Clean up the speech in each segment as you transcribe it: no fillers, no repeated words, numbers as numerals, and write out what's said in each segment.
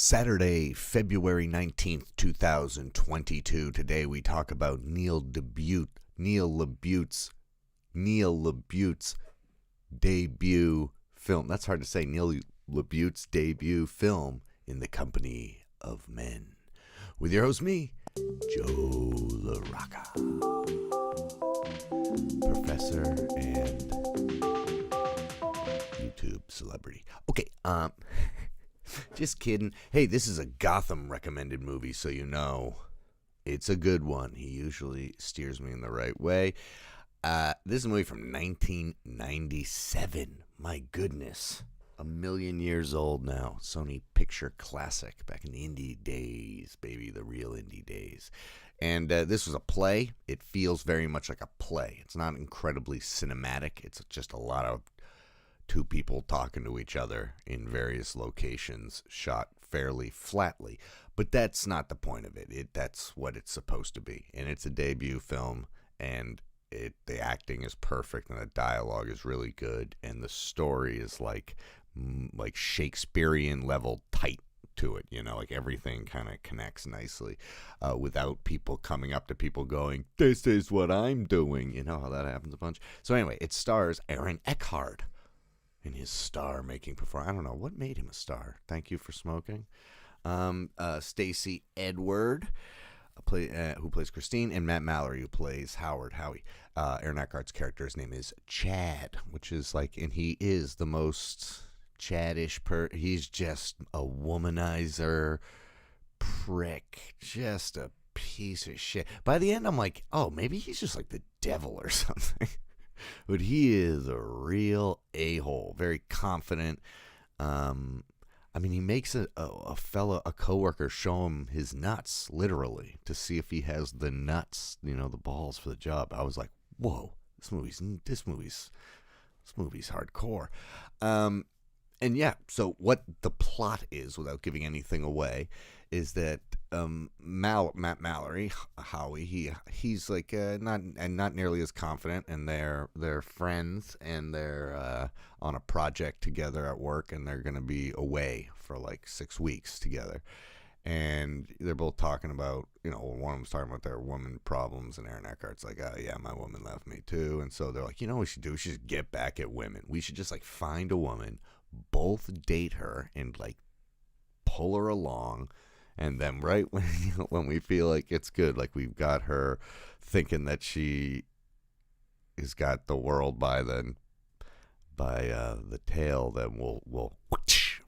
Saturday, February 19th, 2022. Today we talk about Neil LaBute's debut film. That's hard to say. Neil LaBute's debut film, In the Company of Men. With your host, me, Joe LaRocca, professor and YouTube celebrity. Okay, just kidding. Hey, this is a Gotham recommended movie, so you know it's a good one. He usually steers me in the right way. This is a movie from 1997. My goodness. A million years old now. Sony Picture Classic back in the indie days, baby, the real indie days. And this was a play. It feels very much like a play. It's not incredibly cinematic. It's just a lot of two people talking to each other in various locations, shot fairly flatly. But that's not the point of it. That's what it's supposed to be. And it's a debut film, and the acting is perfect, and the dialogue is really good, and the story is like Shakespearean level tight to it, you know, like everything kind of connects nicely without people coming up to people going, "This is what I'm doing." You know how that happens a bunch. So anyway, it stars Aaron Eckhart in his star-making performance. I don't know what made him a star. Thank you for smoking. Stacey Edward, who plays Christine, and Matt Mallory, who plays Howie. Aaron Eckhart's character's name is Chad, which is like, and he is the most Chadish he's just a womanizer prick, just a piece of shit. By the end, I'm like, oh, maybe he's just like the devil or something. But he is a real a-hole, very confident. I mean, he makes a coworker show him his nuts, literally, to see if he has the nuts, you know, the balls for the job. I was like, whoa, this movie's hardcore. And yeah, so what the plot is, without giving anything away, is that Matt Mallory, Howie, he's like not nearly as confident, and they're friends, and they're on a project together at work, and they're gonna be away for like 6 weeks together, and they're both talking about, you know, one of them's talking about their woman problems, and Aaron Eckhart's like, oh yeah, my woman left me too, and so they're like, you know what we should do? We should just get back at women. We should just like find a woman, both date her, and like pull her along. And then right when we feel like it's good, like we've got her thinking that she has got the world by the tail, then we'll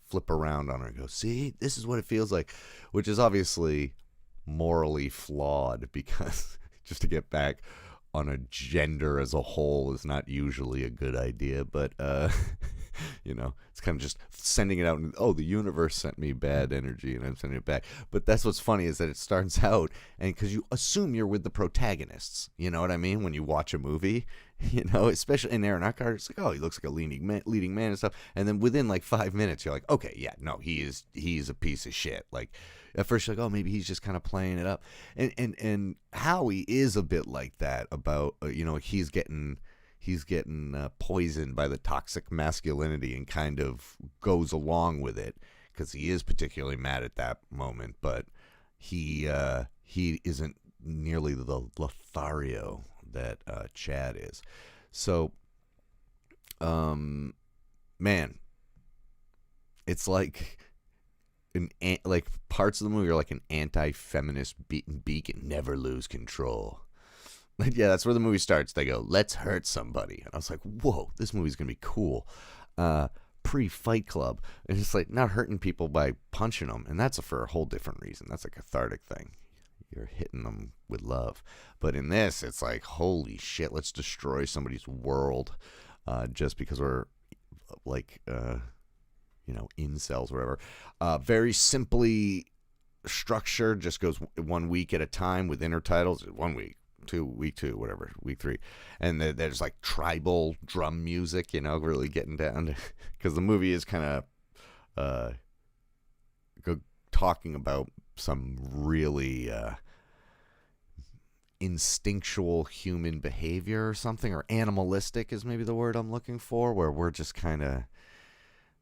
flip around on her and go, see, this is what it feels like, which is obviously morally flawed, because just to get back on a gender as a whole is not usually a good idea, but you know, it's kind of just sending it out, and oh, the universe sent me bad energy and I'm sending it back. But that's what's funny, is that it starts out, and because you assume you're with the protagonists, you know what I mean, when you watch a movie, you know, especially in Aaron Eckhart, it's like, oh, he looks like a leading man and stuff, and then within like 5 minutes you're like, okay, yeah, no, he's a piece of shit. Like at first you're like, oh, maybe he's just kind of playing it up, and Howie is a bit like that about you know, he's getting poisoned by the toxic masculinity, and kind of goes along with it because he is particularly mad at that moment, but he isn't nearly the Lothario that Chad is. So, man, it's like like parts of the movie are like an anti-feminist beacon. Never lose control. Yeah, that's where the movie starts. They go, let's hurt somebody. And I was like, whoa, this movie's going to be cool. Pre-Fight Club. And it's like not hurting people by punching them. And that's for a whole different reason. That's a cathartic thing. You're hitting them with love. But in this, it's like, holy shit, let's destroy somebody's world just because we're like, you know, incels or whatever. Very simply structured, just goes 1 week at a time with intertitles. 1 week. Week 2, whatever, week 3, and there's like tribal drum music, you know, really getting down to, because the movie is kind of talking about some really instinctual human behavior or something, or animalistic is maybe the word I'm looking for, where we're just kind of,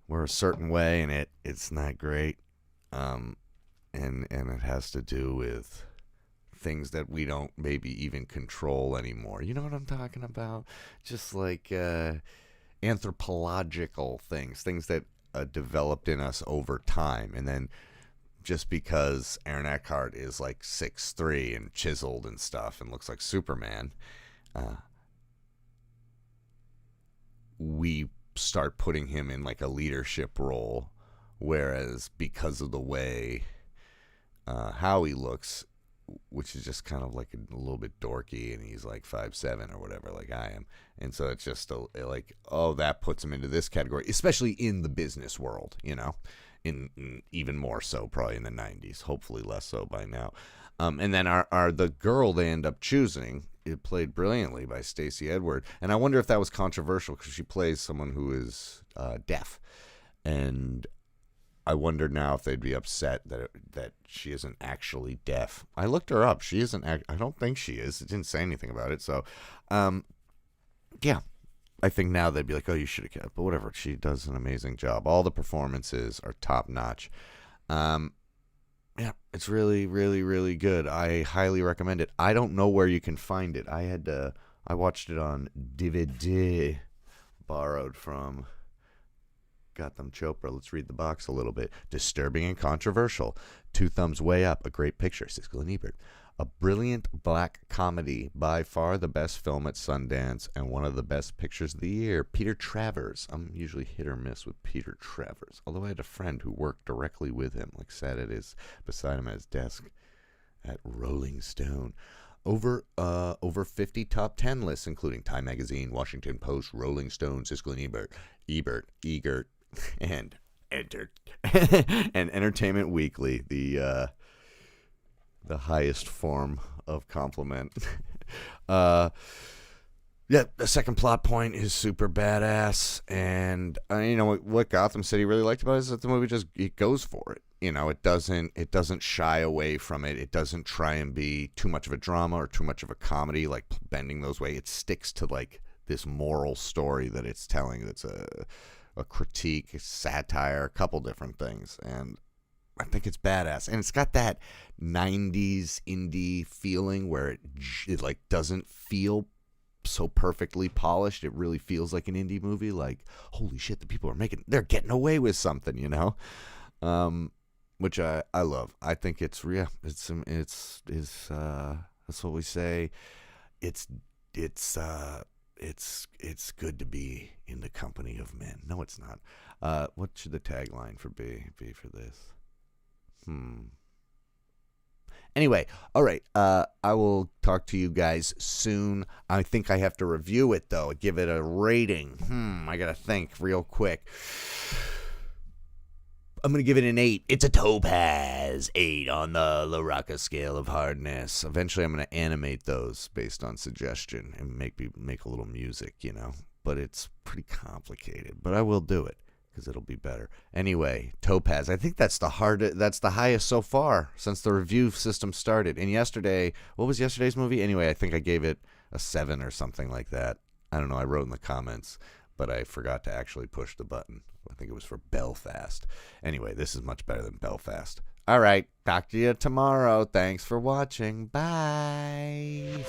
we're a certain way, and it's not great. and it has to do with things that we don't maybe even control anymore. You know what I'm talking about? Just like anthropological things that developed in us over time, and then just because Aaron Eckhart is like 6'3" and chiseled and stuff and looks like Superman, we start putting him in like a leadership role, whereas because of the way how he looks, which is just kind of like a little bit dorky, and he's like 5'7" or whatever, like I am, and so it's just like, oh, that puts him into this category, especially in the business world, you know, in even more so probably in the 90s, hopefully less so by now. And then the girl they end up choosing, it played brilliantly by Stacey Edward, and I wonder if that was controversial because she plays someone who is deaf, and I wonder now if they'd be upset that she isn't actually deaf. I looked her up. She isn't. I don't think she is. It didn't say anything about it. So, yeah, I think now they'd be like, oh, you should have kept. But whatever. She does an amazing job. All the performances are top notch. Yeah, it's really, really, really good. I highly recommend it. I don't know where you can find it. I watched it on DVD, borrowed from Gotham Chopra. Let's read the box a little bit. Disturbing and controversial. Two thumbs way up. A great picture. Siskel and Ebert. A brilliant black comedy. By far the best film at Sundance and one of the best pictures of the year. Peter Travers. I'm usually hit or miss with Peter Travers. Although I had a friend who worked directly with him, like sat beside him at his desk at Rolling Stone. Over 50 top 10 lists, including Time Magazine, Washington Post, Rolling Stone, Siskel and Egert, and Entertainment Weekly, the highest form of compliment. Yeah, the second plot point is super badass, and you know what Gotham said he really liked about it is that the movie it goes for it. You know, it doesn't shy away from it. It doesn't try and be too much of a drama or too much of a comedy, like bending those ways. It sticks to like this moral story that it's telling. That's a critique, a satire, a couple different things, and I think it's badass. And it's got that 90s indie feeling where it like doesn't feel so perfectly polished. It really feels like an indie movie. Like, holy shit, the people they're getting away with something, you know? Which I love. I think it's that's what we say. It's good to be in the company of men. No, it's not. What should the tagline be for this? Anyway, all right. I will talk to you guys soon. I think I have to review it though. Give it a rating. I gotta think real quick. I'm going to give it an 8. It's a Topaz 8 on the La Rocca scale of hardness. Eventually, I'm going to animate those based on suggestion and make a little music, you know. But it's pretty complicated. But I will do it because it'll be better. Anyway, Topaz. I think that's the highest so far since the review system started. And yesterday, what was yesterday's movie? Anyway, I think I gave it a 7 or something like that. I don't know. I wrote in the comments, but I forgot to actually push the button. I think it was for Belfast. Anyway, this is much better than Belfast. All right, talk to you tomorrow. Thanks for watching. Bye.